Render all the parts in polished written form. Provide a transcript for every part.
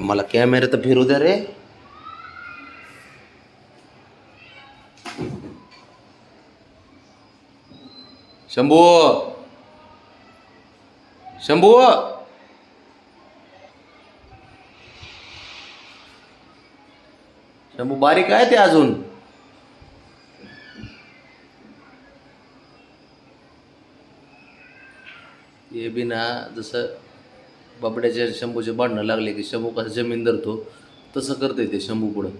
मला कॅमेरा तर फिरू दे रे. शंभू शंभू शंभू बारीक आहे ते अजून. हे बी ना जसं बाबड्याच्या शंभूचे भांडणं लागले की शंभू कसं जमीन धरतो तसं करते ते शंभू पुढं.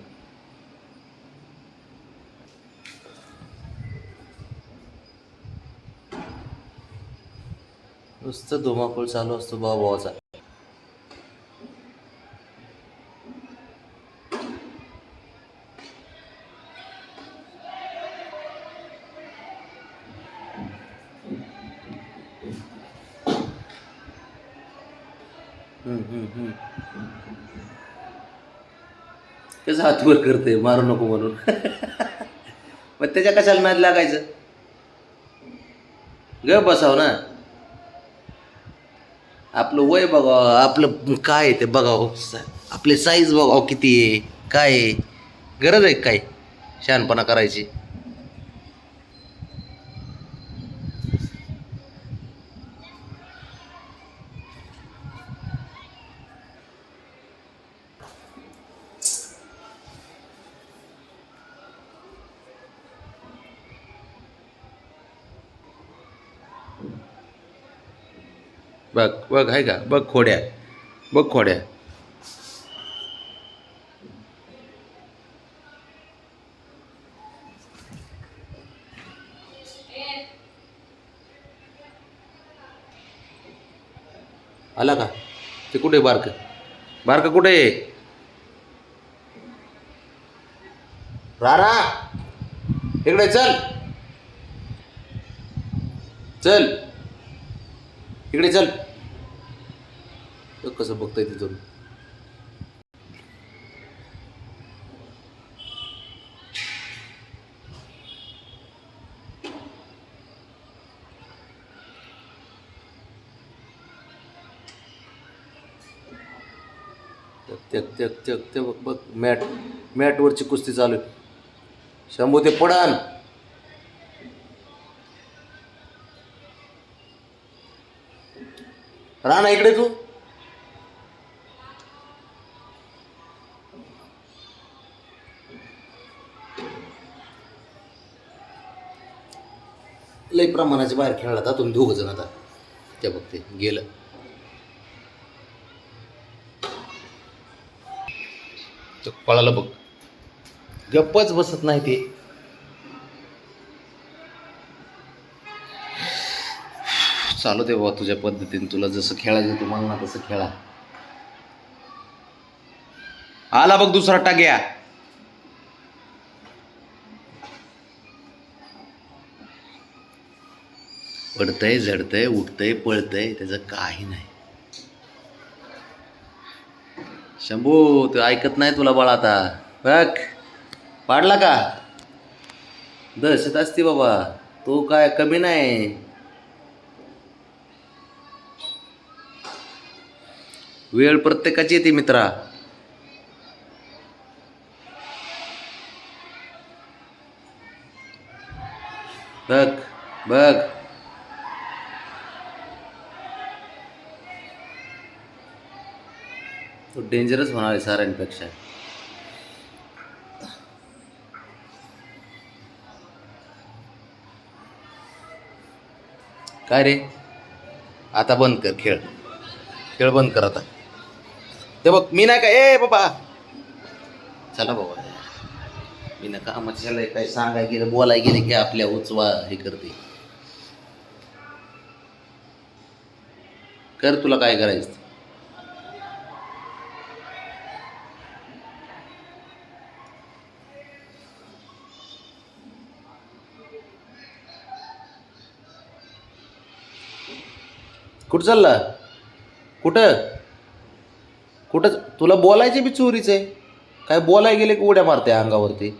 नुसतं धुमाकूळ चालू असतो भावाचा. कसं हातवर करते मारू नको म्हणून. मग त्याच्या कशाला नाद लागायचं. ग बसाव ना. आपलं वय बघावं, आपलं काय आहे ते बघावं, आपले साईज बघावं किती आहे काय आहे. गरज आहे काय शहाणपणा करायची. बघ बघ आहे का बघ खोड्या बघ खोड्या. आला का ते कुठे बारक बारक कुठे आहे. राणा इकडे चल चल इकडे चल. कसं बघताय तिथून. ते बघ बघ मॅटवरची कुस्ती चालू आहे. शंभू ते पडन. राणा इकडे तू. लई प्रमाणाच्या बाहेर खेळला तुम्ही दोघ जण. आता त्या बघते गेलं. पळाला बघ. गप्पच बसत नाही ते. चालू दे बाबा तुझ्या पद्धतीने. तुला जसं खेळायचं तुम्हाला ना तसं खेळा. आला बघ दुसरा टाक्या. पडतंय झडतंय उठतंय पळतंय त्याचं काही नाही. शंभू ते ऐकत नाही तुला बाळा. आता बघ पाडला का. दहशत असते बाबा. तो काय कमी नाही. वेळ प्रत्येकाची येते मित्रा. बघ बघ तो डेंजरस होणार आहे साऱ्यांपेक्षा. काय रे आता बंद कर खेळ. खेळ बंद कर आता. ते बघ मी नाही का ए बाबा. चला बाबा मी ना कामाच्या काही सांगाय गेलं बोलाय गेले की आपल्या उचवा हे करते. कर तुला काय करायचं. कुठं चालला. कुठं कुठं तुला बोलायचे बी चोरीच आहे. काय बोलाय गेले की उड्या मारते अंगावरती.